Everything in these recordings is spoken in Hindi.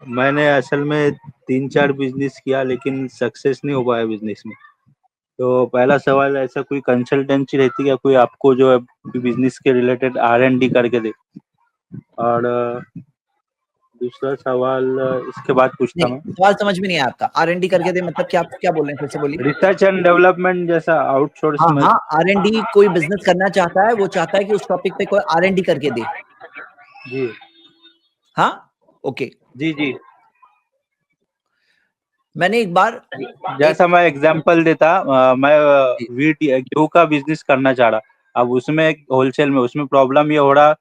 मैंने असल में 3-4 बिजनेस किया लेकिन सक्सेस नहीं हो पाया बिजनेस में। तो पहला सवाल, ऐसा कोई कंसल्टेंसी रहती है क्या कोई आपको जो है बिजनेस के रिलेटेड R&D करके दे? और दूसरा सवाल इसके बाद पूछता नहीं, मैं, सवाल समझ में नहीं आया आपका। R&D करके दे मतलब क्या, क्या बोल रहे हैं, फिर से बोलिए। रिसर्च एंड डेवलपमेंट जैसा आउटसोर्स हाँ में। हाँ, R&D कोई बिजनेस करना चाहता है, वो चाहता है कि उस टॉपिक पे कोई R&D करके दे। जी हाँ, ओके। जी जी। मैंने एक बार जैसा एक मैं एग्जांपल देता, मैं जी, वीट गेहूं का बिजनेस करना चाह रहा। अब उसमें होलसेल में उसमें प्रॉब्लम ये हो रहा,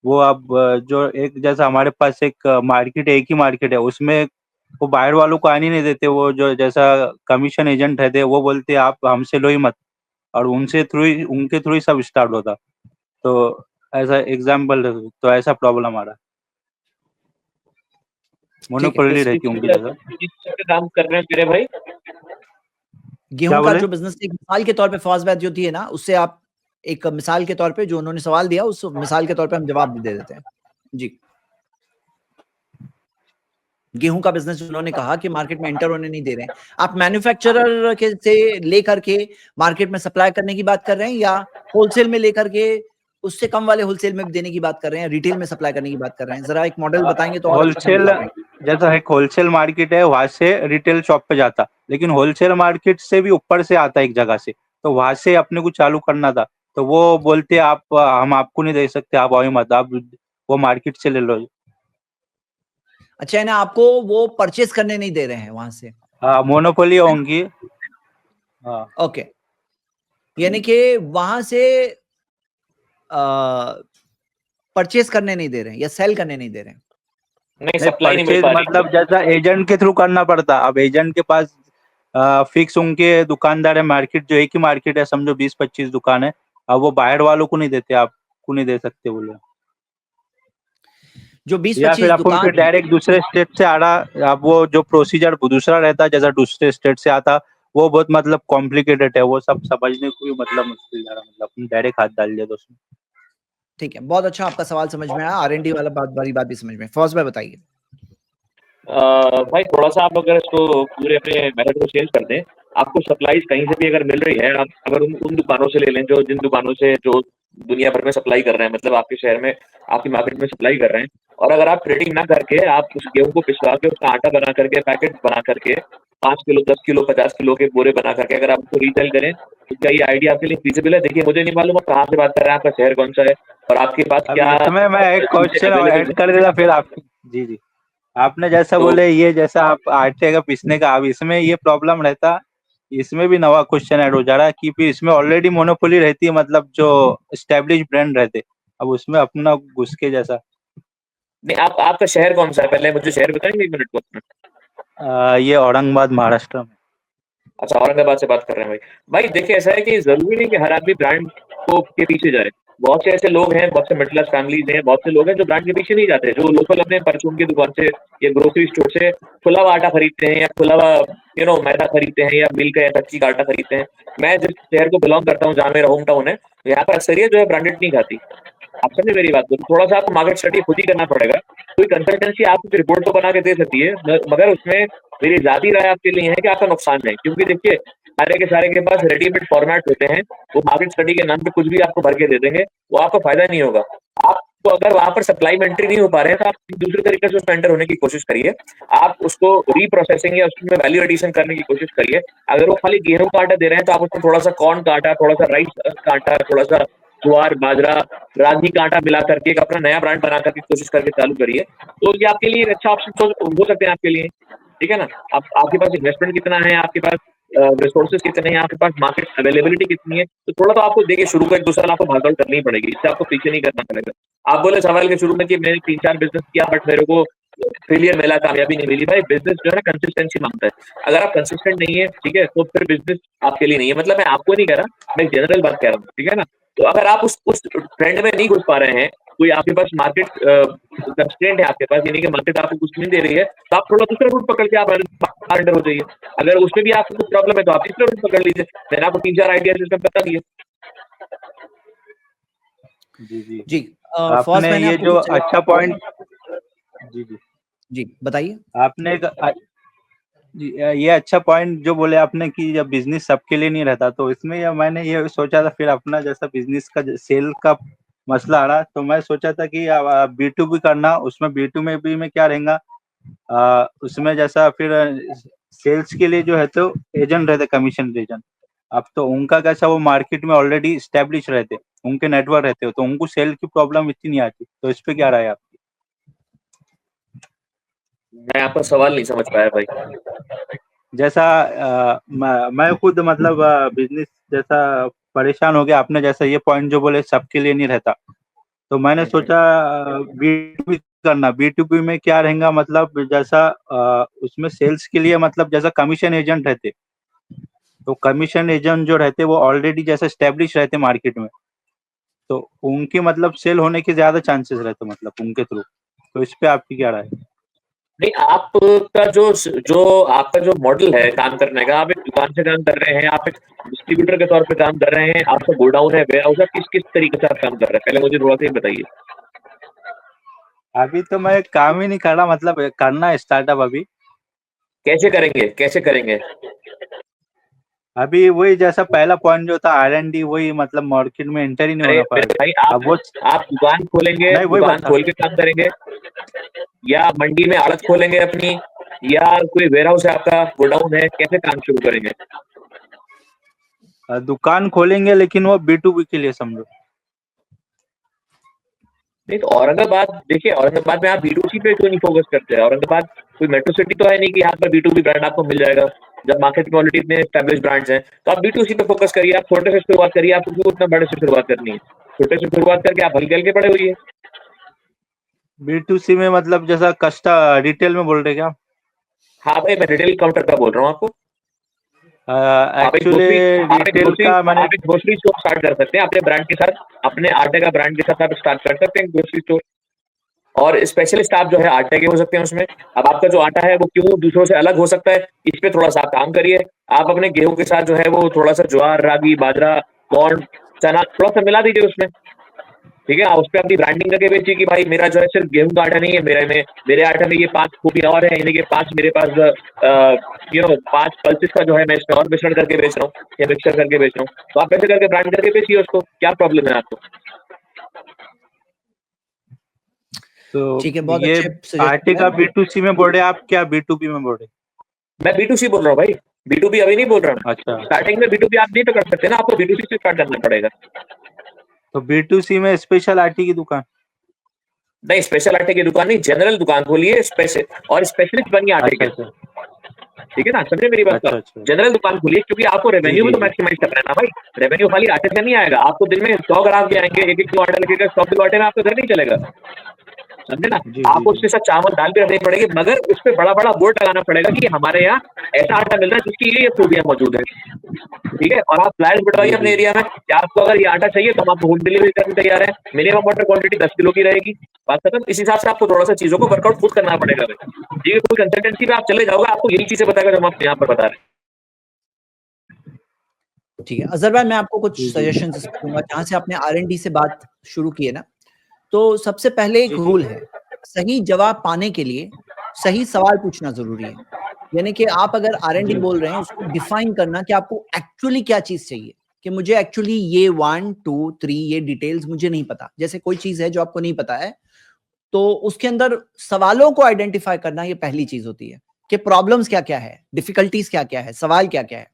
वो अब जो एक जैसा हमारे पास एक मार्केट है, एक ही मार्केट है, उसमें वो बाहर वालों को आने नहीं देते। वो जो जैसा कमीशन एजेंट रहते वो बोलते आप हमसे लो ही मत, और उनके थ्रू ही सब स्टार्ट होता। तो ऐसा एग्जाम्पल, तो ऐसा प्रॉब्लम आ रहा, ठीक है। मोनोपोली किस रहती है चीज उनकी का जगह। किस चीज का काम कर रहे हैं मेरे भाई? क्या गेहूं का बोले? जो बिजनेस एक मिसाल के तौर पे फौज बैच जो थी है ना, उससे आप एक मिसाल के तौर पे जो उन्होंने सवाल दिया, उस मिसाल के तौर पे हम जवाब दे देते हैं। जी, गेहूं का बिजनेस जो उन्होंने कहा कि मार्केट में एंटर होने नहीं दे रहे हैं, आप मैन्युफैक्चरर के से लेकर के मार्केट में सप्लाई करने की बात कर रहे हैं, या होलसेल में लेकर के उससे कम वाले होलसेल में भी देने की बात कर रहे हैं, रिटेल में सप्लाई करने की बात कर रहे हैं? जरा एक मॉडल बताएंगे तो और अच्छे से हम होलसेल, बता पाएंगे। जैसा एक होलसेल मार्केट है वहां से रिटेल शॉप पे जाता, लेकिन होलसेल मार्केट से भी ऊपर से आता एक जगह से, तो वहां से अपने को चालू करना था। तो वो बोलते आप हम आपको नहीं दे सकते, आप आओ मत, आप वो मार्केट से ले लो। अच्छा है ना, आपको वो परचेस करने नहीं दे रहे हैं वहां से? हाँ, मोनोपोली होंगी। हाँ। ओके, यानी कि वहां से परचेस करने नहीं दे रहे हैं या सेल करने नहीं दे रहे हैं? नहीं, नहीं, सप्लाई नहीं मिल परचेज पा रही। मतलब जैसा एजेंट के थ्रू करना पड़ता। अब एजेंट के पास फिक्स उनके दुकानदार है, मार्केट जो एक ही मार्केट है, समझो 20-25 दुकान है। अब वो बाहर वालों को नहीं देते, आपको नहीं दे सकते बोले। जो बीस या फिर पच्चीस अपन फिर दुकान है, डायरेक्ट दूसरे स्टेट से आ रहा, अब वो जो प्रोसीजर दूसरा रहता जैसा दूसरे स्टेट से आता, वो बहुत मतलब कॉम्प्लिकेटेड है, वो सब समझने को भी मतलब मुश्किल जा रहा, मतलब अपन डायरेक्ट हाथ डाल दिया तो उसमें। ठीक है, बहुत अच्छा, आपका सवाल समझ में आया, R&D वाला बात वाली बात भी समझ में। फौज भाई बताइए। भाई थोड़ा सा आप अगर इसको पूरे अपने मेथड को चेंज कर दें, आपको सप्लाईज कहीं से भी अगर मिल रही है, आप अगर उन दुकानों से ले लें जो जिन दुकानों से जो दुनिया भर में सप्लाई कर रहे हैं, मतलब आपके शहर में आपकी मार्केट में सप्लाई कर रहे हैं, और अगर आप ट्रेडिंग ना करके आप उस गेहूं को पिसवा के उसका आटा बना करके पैकेट बना करके 5 किलो 10 किलो 50 किलो के बोरे बना करके अगर आप उसको रीसेल करें, तो क्या ये आइडिया आपके लिए फीजिबल है? देखिए, मुझे नहीं मालूम आप कहाँ से बात कर रहे हैं, आपका शहर कौन सा है और आपके पास अब क्या इसमें मैं एक चीजें क्वेश्चन अवेलेबल ऐड है। कर देता फिर आप। जी जी। आपने जैसा तो बोले, ये जैसा आप आटे का पीसने का, अब इसमें ये प्रॉब्लम रहता, इसमें भी नवा क्वेश्चन ऐड हो जा रहा है कि फिर इसमें ऑलरेडी मोनोपोली रहती है, मतलब जो स्टैब्लिश ब्रांड रहते, अब उसमें अपना घुस के जैसा। नहीं, आपका शहर कौन सा है? पहले मुझे शहर बताएंगे 1 मिनट को अपना। ये औरंगाबाद महाराष्ट्र में। अच्छा, औरंगाबाद से बात कर रहे हैं भाई। भाई देखिए, ऐसा है कि जरूरी नहीं कि हर आदमी ब्रांड को के पीछे जाए। बहुत से ऐसे लोग हैं, बहुत से मिडिल क्लास फैमिलीज हैं, बहुत से लोग हैं जो ब्रांड के पीछे नहीं जाते, जो लोकल अपने परचून की दुकान से या ग्रोसरी स्टोर से खुला हुआ आटा खरीदते हैं, या खुला हुआ मैदा खरीदते हैं, या मिल का या कच्ची का आटा खरीदते हैं। मैं जिस शहर को बिलोंग करता हूँ, जहाँ मेरा होम टाउन है, यहाँ पर अक्सरियत जो है ब्रांडेड नहीं खाती। आप समझे मेरी बात को? तो थोड़ा सा आपको मार्केट स्टडी खुद ही करना पड़ेगा। कोई कंसल्टेंसी आपको रिपोर्ट तो बना के दे सकती है, मगर उसमें मेरी ज़ाती राय आपके लिए है कि आपका नुकसान है, क्योंकि देखिए सारे के पास रेडीमेड फॉर्मेट होते हैं। वो मार्केट स्टडी के नाम पे कुछ भी आपको भर के दे देंगे, वो आपको फायदा नहीं होगा। आपको अगर वहां पर सप्लाई में एंट्री नहीं हो पा रहे हैं, तो आप दूसरे तरीके से उसमें एंटर होने की कोशिश करिए। आप उसको रीप्रोसेसिंग या उसमें वैल्यू एडिशन करने की कोशिश करिए। अगर वो खाली गेहूं का आटा दे रहे हैं, तो आप उसमें थोड़ा सा कॉर्न का आटा, थोड़ा सा राइस का आटा, थोड़ा सा ज्वार बाजरा रागी का आटा मिला करके एक अपना नया ब्रांड बना करके कोशिश करके चालू करिए। तो ये आपके लिए एक अच्छा ऑप्शन हो सकते हैं आपके लिए। ठीक है ना? आप आपके पास इन्वेस्टमेंट कितना है, आपके पास रिसोर्सेज कितने हैं, आपके पास मार्केट अवेलेबिलिटी कितनी है, तो थोड़ा तो आपको देखिए शुरू का 1-2 साल आपको भागदौड़ करनी ही पड़ेगी, इससे आपको पीछे नहीं करना पड़ेगा। आप बोले सवाल के शुरू में कि मैंने 3-4 बिजनेस किया बट मेरे को फेलियर मिला, कामयाबी नहीं मिली। भाई बिजनेस जो है ना कंसिस्टेंसी मांगता है। अगर आप कंसिस्टेंट नहीं है, ठीक है, तो फिर बिजनेस आपके लिए नहीं है। मतलब मैं आपको नहीं कह रहा, मैं जनरल बात कह रहा हूँ, ठीक है ना? तो अगर आप उस ट्रेंड में नहीं घुस पा रहे हैं, कोई आपके पास मार्केट कंस्ट्रेंट है आपके पास, यानी कि मार्केट आपको कुछ नहीं दे रही है, तो आप थोड़ा दूसरा रूट पकड़ के आप अंडर हो जाइए। अगर उसमें भी आपको कुछ प्रॉब्लम है, तो आप तीसरा रूट पकड़ लीजिए। मैंने आपको 3-4 आइडियाज इसमें बता दिए। जी जी। जी, फौज आपने मैंने ये आपको जो कुछ अच्छा पॉइंट। जी जी। जी बताइए। आपने ये अच्छा पॉइंट जो बोले आपने कि जब बिजनेस सबके लिए नहीं रहता, तो इसमें मैंने ये सोचा था फिर अपना जैसा बिजनेस का सेल का मसला आ रहा, तो मैं सोचा था कि B2B करना, उसमें B2B में क्या रहेगा, उसमें जैसा फिर सेल्स के लिए जो है तो एजेंट रहते, कमीशन एजेंट। अब तो उनका कैसा, वो मार्केट में ऑलरेडी स्टेब्लिश रहते, उनके नेटवर्क रहते हो, तो उनको सेल की प्रॉब्लम इतनी नहीं आती। तो इस पे क्या राय है आपकी? मैं आपका सवाल नहीं समझ पाया भाई। जैसा मैं खुद मतलब बिजनेस जैसा परेशान हो गया, आपने जैसा ये पॉइंट जो बोले सबके लिए नहीं रहता, तो मैंने सोचा B2B करना। B2B में क्या रहेगा, मतलब जैसा उसमें सेल्स के लिए मतलब जैसा कमीशन एजेंट रहते, तो कमीशन एजेंट जो रहते वो ऑलरेडी जैसे स्टेब्लिश रहते मार्केट में, तो उनकी मतलब सेल होने के ज्यादा चांसेस रहते मतलब उनके थ्रू। तो इस पे आपकी क्या राय है? नहीं, आपका जो आपका जो मॉडल है काम करने का, आप एक दुकान से काम कर रहे हैं, आप एक डिस्ट्रीब्यूटर के तौर पे काम कर रहे हैं, आपका गोडाउन है, वेयरहाउस है, किस किस तरीके से आप काम कर रहे हैं, पहले मुझे थोड़ा सा ये बताइए। अभी तो मैं काम ही नहीं कर रहा, मतलब करना है स्टार्टअप अभी। कैसे करेंगे, कैसे करेंगे? अभी वही जैसा पहला पॉइंट जो था R&D, वही मतलब मार्केट में एंटर ही नहीं अरे होना पा मेरे रहा। भाई, अब वो आप दुकान खोलेंगे, नहीं, वही दुकान बता खोल के काम करेंगे, या मंडी में आड़त खोलेंगे अपनी, या कोई वेयरहाउस है आपका, गोडाउन है, कैसे काम शुरू करेंगे? दुकान खोलेंगे, लेकिन वो B2B के लिए समझो। नहीं तो औरंगाबाद देखिए, औरंगाबाद में आप B2C पे क्यों नहीं फोकस करते हैं? औरंगाबाद कोई मेट्रो सिटी तो है नहीं कि यहाँ पर B2B ब्रांड आपको मिल जाएगा। जब मार्केट में ऑलरेडी इतने एस्टैब्लिश ब्रांड्स हैं, तो आप B2C पे फोकस करिए, आप छोटे से शुरुआत करिए, आपको क्यों इतना बड़े से शुरुआत करनी है? छोटे से शुरुआत करके आप हल्के हल्के बड़े होइए। B2C में मतलब जैसा रिटेल में बोल रहे क्या? हाँ भाई, मैं रिटेल काउंटर का बोल रहा हूँ आपको। एक्चुअली रिटेल का मैंने आप एक ग्रोसरी स्टोर स्टार्ट कर सकते हैं अपने ब्रांड के साथ, अपने आटे का ब्रांड के साथ आप स्टार्ट कर सकते हैं ग्रोसरी स्टोर। और स्पेशलिस्ट आप जो है आटे के हो सकते हैं उसमें। अब आपका जो आटा है वो क्यों दूसरों से अलग हो सकता है, इस पे थोड़ा सा आप काम करिए। आप अपने गेहूं के साथ जो है वो थोड़ा सा ज्वार, रागी, बाजरा, कॉर्न, चना थोड़ा सा मिला दीजिए उसमें। ठीक है, उस पर अपनी ब्रांडिंग करके बेचिए कि भाई मेरा जो है सिर्फ गेहूं का आटा नहीं है, मेरे आटे में ये 5 खूबियां और है, यानी कि 5 मेरे पास 5 पल्सेस का जो है मैं इसमें और मिश्रण करके बेच रहा हूँ या मिक्सर करके बेच रहा हूँ। तो आप ऐसे करके ब्रांड करके बेचिए उसको, क्या प्रॉब्लम है आपको? तो ठीक है, बहुत ये अच्छे आटे सजेशन का है। B2C में बोल रहे हैं आप, क्या B2B में बोल रहे मैं B2C बोल रहा हूँ भाई, B2B अभी नहीं बोल रहा हैं? हूँ। अच्छा, स्टार्टिंग में B2B आप नहीं तो कर सकते ना, आपको B2C से स्टार्ट करना पड़ेगा। तो B2C में स्पेशल आटे की दुकान। नहीं, स्पेशल आटे की दुकान नहीं, जनरल दुकान खोलिए, स्पेशल और स्पेशलिस्ट बनिए आटे अच्छा के। अच्छा ठीक है ना, समझे मेरी बात अच्छा का? अच्छा। जनरल दुकान खोलिए, क्योंकि आपको जी रेवेन्यू भी जी तो जी। मैक्सिमाइज करना है ना भाई। रेवेन्यू खाली आटे से नहीं आएगा, आपको दिन में 100 ग्राहक भी आएंगे, एक एक किलो आटा लगेगा, 100 किलो आटे में आपका घर नहीं चलेगा। समझे ना? जी जी आपको जी। उसके साथ चावल दाल भी रखनी पड़ेगी, मगर उस पर बड़ा बड़ा बोर्ड लगाना पड़ेगा कि हमारे यहाँ ऐसा आटा मिल रहा है जिसकी ये खूबियां मौजूद है। ठीक है, और आप फ्लैश बढ़वाइए जी अपने जी जी। एरिया में कि आपको अगर ये आटा चाहिए तो हम आपको होम डिलीवरी करने तैयार है। मिनिमम ऑर्डर क्वांटिटी 10 किलो की रहेगी। बात खत्म। इस हिसाब से आपको थोड़ा सा चीजों को वर्कआउट खुद करना पड़ेगा भाई। ये कोई कंसल्टेंसी में आप चले जाओगे, आपको यही चीजें बताएगा जो हम आपको यहाँ पर बता रहे हैं। ठीक है अजहर भाई, मैं आपको कुछ जी जी सजेशन इसमें दूंगा। जहां से आपने R&D से बात शुरू की है ना, तो सबसे पहले एक जी रूल है, सही जवाब पाने के लिए सही सवाल पूछना जरूरी है। यानी कि आप अगर R&D जी। बोल रहे हैं, उसको डिफाइन करना कि आपको एक्चुअली क्या चीज चाहिए, कि मुझे एक्चुअली ये 1 2 3 ये डिटेल्स मुझे नहीं पता। जैसे कोई चीज है जो आपको नहीं पता है, तो उसके अंदर सवालों को आइडेंटिफाई करना ये पहली चीज होती है, कि प्रॉब्लम्स क्या क्या है, डिफिकल्टीज क्या क्या है, सवाल क्या क्या है।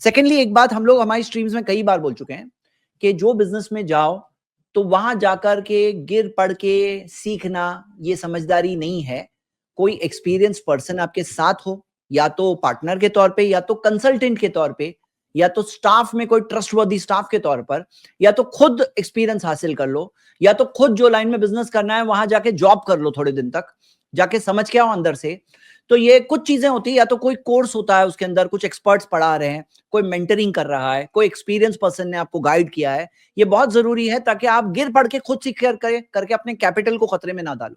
सेकेंडली, एक बात हम लोग हमारी स्ट्रीम्स में कई बार बोल चुके हैं कि जो बिजनेस में जाओ तो वहां जाकर के गिर पड़ के सीखना ये समझदारी नहीं है। कोई एक्सपीरियंस पर्सन आपके साथ हो, या तो पार्टनर के तौर पे, या तो कंसल्टेंट के तौर पे, या तो स्टाफ में कोई ट्रस्टवर्दी स्टाफ के तौर पर, या तो खुद एक्सपीरियंस हासिल कर लो, या तो खुद जो लाइन में बिजनेस करना है वहां जाके जॉब कर लो, थोड़े दिन तक जाके समझ के आओ अंदर से। तो ये कुछ चीजें होती है, या तो कोई कोर्स होता है उसके अंदर कुछ एक्सपर्ट्स पढ़ा रहे हैं, कोई मेंटरिंग कर रहा है, कोई एक्सपीरियंस पर्सन ने आपको गाइड किया है। ये बहुत जरूरी है ताकि आप गिर पड़ के खुद सीख करके अपने कैपिटल को खतरे में ना डालो।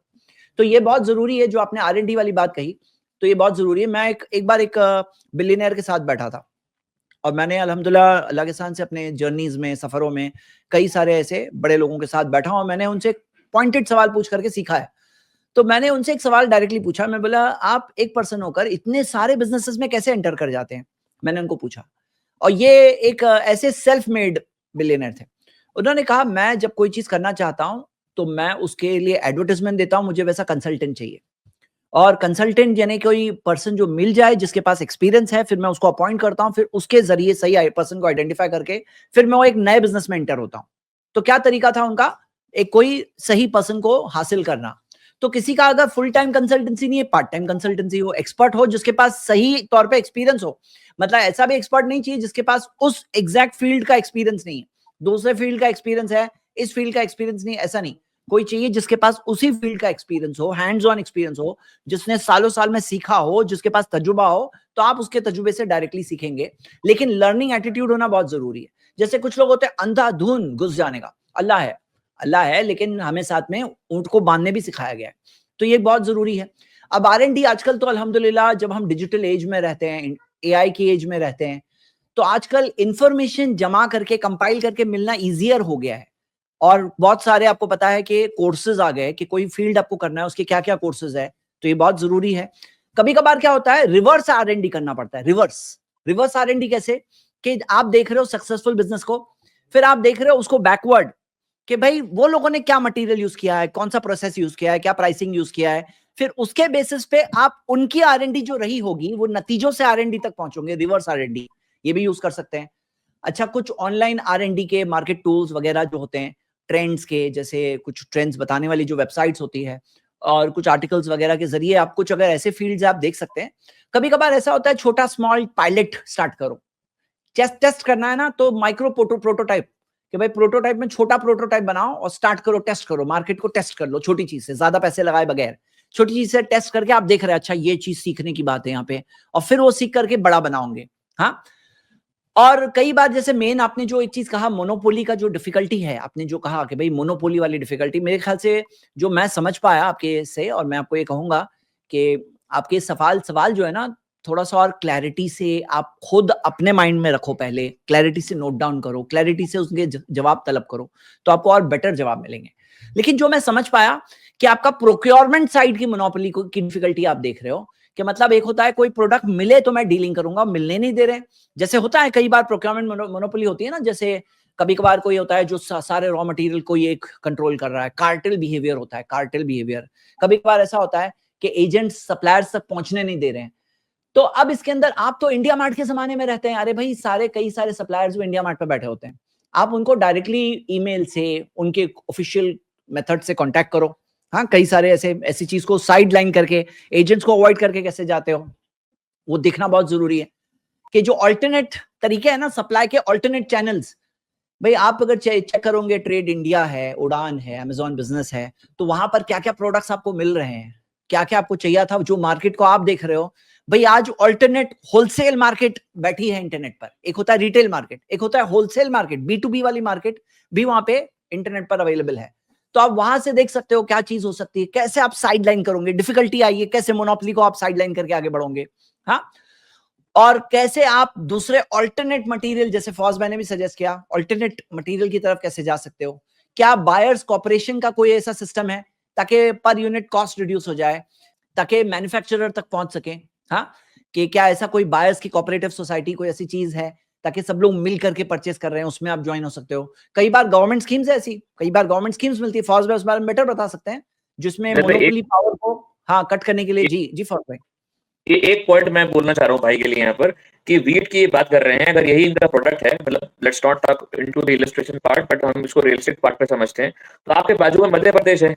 तो ये बहुत जरूरी है जो आपने R&D वाली बात कही, तो ये बहुत जरूरी है। मैं एक बार एक बिलियनियर के साथ बैठा था, और मैंने अल्हम्दुलिल्लाह अल्लाह के एहसान से अपने जर्नीज में, सफरों में कई सारे ऐसे बड़े लोगों के साथ बैठा हूं, और मैंने उनसे पॉइंटेड सवाल पूछ करके सीखा है। तो मैंने उनसे एक सवाल डायरेक्टली पूछा, मैं बोला आप एक पर्सन होकर इतने सारे बिजनेसेस में कैसे एंटर कर जाते हैं, मैंने उनको पूछा। और ये एक ऐसे सेल्फ मेड बिलियनर थे। उन्होंने कहा मैं जब कोई चीज करना चाहता हूं तो मैं उसके लिए एडवर्टाइजमेंट देता हूं, मुझे वैसा कंसल्टेंट चाहिए। और कंसल्टेंट यानी कोई पर्सन जो मिल जाए जिसके पास एक्सपीरियंस है, फिर मैं उसको अपॉइंट करता हूं, फिर उसके जरिए सही पर्सन को आइडेंटिफाई करके फिर मैं वो एक नए बिजनेस में एंटर होता हूं। तो क्या तरीका था उनका, एक कोई सही पर्सन को हासिल करना। तो किसी का अगर फुल टाइम कंसल्टेंसी नहीं है, पार्ट टाइम कंसल्टेंसी हो, एक्सपर्ट हो जिसके पास सही तौर पे एक्सपीरियंस हो। मतलब ऐसा भी एक्सपर्ट नहीं चाहिए जिसके पास उस एग्जैक्ट फील्ड का एक्सपीरियंस नहीं है, दूसरे फील्ड का एक्सपीरियंस है, इस फील्ड का एक्सपीरियंस नहीं, ऐसा नहीं। कोई चाहिए जिसके पास उसी फील्ड का एक्सपीरियंस हो, हैंड्स ऑन एक्सपीरियंस हो, जिसने सालों साल में सीखा हो, जिसके पास तजुर्बा हो। तो आप उसके तजुर्बे से डायरेक्टली सीखेंगे, लेकिन लर्निंग एटीट्यूड होना बहुत जरूरी है। जैसे कुछ लोग होते हैं अंधाधुन घुस जाने का, अल्लाह है लेकिन हमें साथ में ऊंट को बांधने भी सिखाया गया है, तो ये बहुत जरूरी है। अब R&D आजकल तो अल्हम्दुलिल्लाह जब हम डिजिटल एज में रहते हैं, AI की एज में रहते हैं, तो आजकल इंफॉर्मेशन जमा करके कंपाइल करके मिलना इजियर हो गया है। और बहुत सारे आपको पता है कि कोर्सेज आ गए कि कोई फील्ड आपको करना है उसके क्या क्या कोर्सेज है, तो ये बहुत जरूरी है। कभी कभार क्या होता है, रिवर्स R&D करना पड़ता है। रिवर्स R&D कैसे, कि आप देख रहे हो सक्सेसफुल बिजनेस को, फिर आप देख रहे हो उसको बैकवर्ड कि भाई वो लोगों ने क्या मटेरियल यूज किया है, कौन सा प्रोसेस यूज किया है, क्या प्राइसिंग यूज किया है, फिर उसके बेसिस पे आप उनकी R&D जो रही होगी वो नतीजों से R&D तक पहुंचोगे। रिवर्स R&D ये भी यूज कर सकते हैं। अच्छा, कुछ ऑनलाइन R&D के मार्केट टूल्स वगैरह जो होते हैं, ट्रेंड्स के, जैसे कुछ ट्रेंड्स बताने वाली जो वेबसाइट्स होती है, और कुछ आर्टिकल्स वगैरह के जरिए आप कुछ अगर ऐसे फील्ड्स आप देख सकते हैं। कभी कभार ऐसा होता है छोटा स्मॉल पायलट स्टार्ट करो, टेस्ट करना है ना, तो माइक्रो प्रोटोटाइप, कि भाई प्रोटोटाइप में छोटा प्रोटोटाइप बनाओ और स्टार्ट करो, टेस्ट करो, मार्केट को टेस्ट कर लो छोटी चीज से, ज्यादा पैसे लगाए बगैर छोटी चीज से टेस्ट करके आप देख रहे हैं अच्छा ये चीज सीखने की बात है यहाँ पे, और फिर वो सीख करके बड़ा बनाओगे। हाँ, और कई बार जैसे मेन आपने जो एक चीज कहा मोनोपोली का जो डिफिकल्टी है, आपने जो कहा कि भाई मोनोपोली वाली डिफिकल्टी, मेरे ख्याल से जो मैं समझ पाया आपके से, और मैं आपको ये कहूंगा कि आपके सवाल जो है ना, थोड़ा सा और क्लैरिटी से आप खुद अपने माइंड में रखो, पहले क्लैरिटी से नोट डाउन करो, क्लैरिटी से उसके जवाब तलब करो, तो आपको और बेटर जवाब मिलेंगे। लेकिन जो मैं समझ पाया कि आपका प्रोक्योरमेंट साइड की मोनोपोली की डिफिकल्टी आप देख रहे हो, कि मतलब एक होता है कोई प्रोडक्ट मिले तो मैं डीलिंग करूंगा, मिलने नहीं दे रहे। जैसे होता है कई बार प्रोक्योरमेंट मोनोपोली होती है ना, जैसे कभी कभार कोई होता है जो सारे रॉ मटेरियल को एक कंट्रोल कर रहा है, कार्टेल बिहेवियर होता है, कार्टेल बिहेवियर। कभी कभार ऐसा होता है कि एजेंट्स सप्लायर्स तक पहुंचने नहीं दे रहे हैं। तो अब इसके अंदर आप तो इंडिया मार्ट के जमाने में रहते हैं, अरे भाई कई सारे सप्लायर्स वो इंडिया मार्ट पे बैठे होते हैं, आप उनको डायरेक्टली ईमेल से उनके ऑफिशियल मेथड से कांटेक्ट करो। हाँ, कई सारे ऐसी चीज को साइड लाइन करके, एजेंट्स को अवॉइड करके कैसे जाते हो, वो देखना बहुत जरूरी है कि जो अल्टरनेट तरीके हैं ना सप्लाई के, अल्टरनेट चैनल्स, भाई आप अगर चेक करोगे, ट्रेड इंडिया है, उड़ान है, अमेजॉन बिजनेस है, तो वहां पर क्या क्या प्रोडक्ट्स आपको मिल रहे हैं, क्या क्या आपको चाहिए था, जो मार्केट को आप देख रहे हो। भाई आज अल्टरनेट होलसेल मार्केट बैठी है इंटरनेट पर, एक होता है रिटेल मार्केट, एक होता है होलसेल मार्केट, B2B वाली मार्केट भी वहां पे इंटरनेट पर अवेलेबल है। तो आप वहां से देख सकते हो क्या चीज हो सकती है, कैसे आप साइड लाइन करोगे, डिफिकल्टी आई है कैसे मोनोपोली को आप साइड लाइन करके आगे बढ़ोगे। हाँ, और कैसे आप दूसरे अल्टरनेट मटेरियल, जैसे फौज मैंने भी सजेस्ट किया, अल्टरनेट मटेरियल की तरफ कैसे जा सकते हो। क्या बायर्स कॉर्पोरेशन का कोई ऐसा सिस्टम है ताकि पर यूनिट कॉस्ट रिड्यूस हो जाए, ताकि मैन्युफैक्चरर तक पहुंच सके। हाँ, कि क्या ऐसा कोई बायर्स की कोऑपरेटिव सोसाइटी कोई ऐसी चीज है ताकि सब लोग मिल करके परचेस कर रहे हैं, उसमें आप ज्वाइन हो सकते हो। कई बार गवर्नमेंट स्कीम्स है ऐसी, कई बार गवर्नमेंट स्कीम्स मिलती है, फौज में उस बारे में बेटर बता सकते हैं, जिसमें मोनोपोली पावर को हाँ कट करने के लिए। जी फौज भाई, ये एक पॉइंट मैं बोलना चाह रहा हूँ भाई के लिए यहाँ पर, कि वीट की बात कर रहे हैं, अगर यही इनका प्रोडक्ट है, मतलब let's not talk into the illustration part, but हम इसको रियलिस्टिक पार्ट पे समझते हैं, तो आपके बाजू में मध्य प्रदेश है,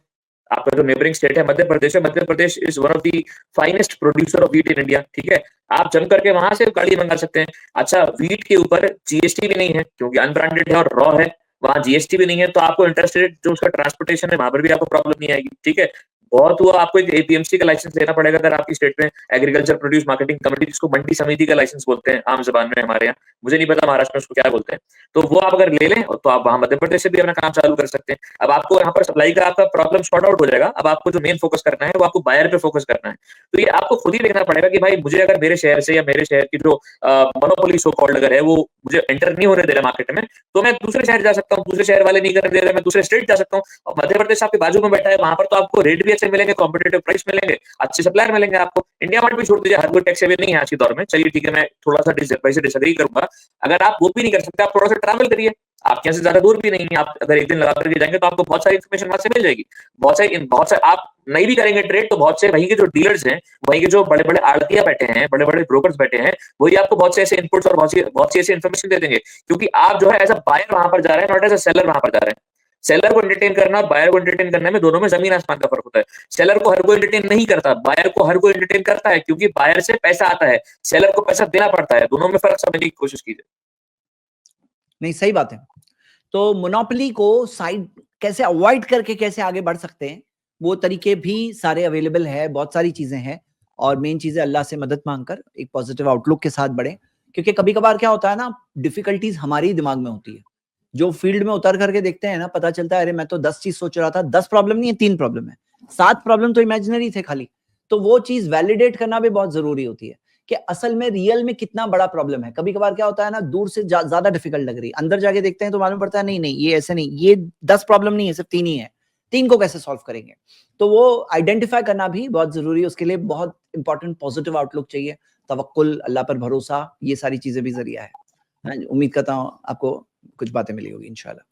आपका जो नेबरिंग स्टेट है मध्य प्रदेश है, Madhya Pradesh is one of the finest producer of wheat in India, ठीक है, आप जम करके वहां से गाड़ी मंगा सकते हैं। अच्छा, वीट के ऊपर जीएसटी भी नहीं है क्योंकि अनब्रांडेड है और रॉ है, वहां जीएसटी भी नहीं है, तो आपको इंटरेस्टेड जो उसका ट्रांसपोर्टेशन है वहां पर भी आपको प्रॉब्लम नहीं आएगी, ठीक है। बहुत हुआ आपको एक एपीएमसी का लाइसेंस लेना पड़ेगा अगर आपकी स्टेट में एग्रीकल्चर प्रोड्यूस मार्केटिंग कमेटी, जिसको मंडी समिति का लाइसेंस बोलते हैं आम जबान में हमारे यहाँ, मुझे नहीं पता महाराष्ट्र में उसको क्या बोलते हैं, तो वो आप अगर ले लें तो आप वहां मध्य प्रदेश से भी अपना काम चालू कर सकते हैं। अब आपको यहाँ पर सप्लाई का आपका प्रॉब्लम सॉर्ट आउट हो जाएगा, अब आपको जो मेन फोकस करना है वो आपको बायर पे फोकस करना है। तो ये आपको खुद ही देखना पड़ेगा कि भाई मुझे अगर मेरे शहर से या मेरे शहर की जो मोनोपोली सो कॉल्ड अगर है वो मुझे एंटर नहीं होने दे रहा मार्केट में, तो मैं दूसरे शहर जा सकता हूँ, दूसरे शहर वाले नहीं करने दे रहे, मैं दूसरे स्टेट जा सकता हूँ, और मध्य प्रदेश आपके बाजू में बैठा है, वहां पर तो आपको रेट भी अच्छा अच्छे मिलेंगे, कॉम्पिटिटिव प्राइस मिलेंगे, अच्छे सप्लायर मिलेंगे आपको। इंडिया मार्ट भी छोड़ दीजिए, हर कोई टैक्स अवेयर नहीं है आज के दौर में, चलिए ठीक है, मैं थोड़ा सा डिसएग्री करूंगा। अगर आप वो भी नहीं कर सकते, आप थोड़ा सा ट्रैवल करिए, आपके यहाँ से ज्यादा दूर भी नहीं है, आप अगर एक दिन लगा करके जाएंगे तो आपको बहुत सारी इन्फॉर्मेशन वहां से मिल जाएगी। बहुत सारे आप नहीं भी करेंगे ट्रेड तो बहुत से वहीं के जो डीलर्स हैं, वहीं के जो बड़े बड़े आड़तिया बैठे हैं, बड़े बड़े ब्रोकर्स बैठे हैं, वही आपको बहुत से ऐसे इनपुट्स और बहुत सी ऐसी इन्फॉर्मेशन दे देंगे, क्योंकि आप जो है एज अ बायर वहां पर जा रहे हैं, नॉट एज अ सेलर वहां पर जा रहे हैं। सेलर को एंटरटेन करना और बायर को एंटरटेन करने में दोनों में जमीन आसमान का फर्क होता है। सेलर को हर कोई एंटरटेन नहीं करता, बायर को हर कोई एंटरटेन करता है, क्योंकि बायर से पैसा आता है, सेलर को पैसा देना पड़ता है। दोनों में फर्क समझने की कोशिश कीजिए। नहीं, सही बात है। तो मोनोपोली को साइड कैसे अवॉइड करके कैसे आगे बढ़ सकते हैं, वो तरीके भी सारे अवेलेबल है, बहुत सारी चीजें हैं। और मेन चीज है अल्लाह से मदद मांगकर एक पॉजिटिव आउटलुक के साथ बढ़े, क्योंकि कभी कभार क्या होता है ना, डिफिकल्टीज हमारे ही दिमाग में होती है। जो फील्ड में उतर करके देखते हैं ना, पता चलता है अरे मैं तो 10 चीज सोच रहा था, 10 प्रॉब्लम नहीं है, 3 प्रॉब्लम है, 7 प्रॉब्लम तो इमेजिनरी थे खाली। तो वो चीज वैलिडेट करना भी बहुत जरूरी होती है कि असल में रियल में कितना बड़ा प्रॉब्लम है। कभी कभार क्या होता है ना, दूर से ज्यादा डिफिकल्ट लग रही है, अंदर जाके देखते हैं तो मालूम पड़ता है नहीं नहीं ये ऐसे नहीं, ये 10 प्रॉब्लम नहीं है, सिर्फ 3 ही है, 3 को कैसे सॉल्व करेंगे। तो वो आइडेंटिफाई करना भी बहुत जरूरी है, उसके लिए बहुत इंपॉर्टेंट पॉजिटिव आउटलुक चाहिए, तवक्कुल, अल्लाह पर भरोसा, ये सारी चीजें भी जरिया है। उम्मीद करता हूँ आपको कुछ बातें मिली होगी इंशाल्लाह।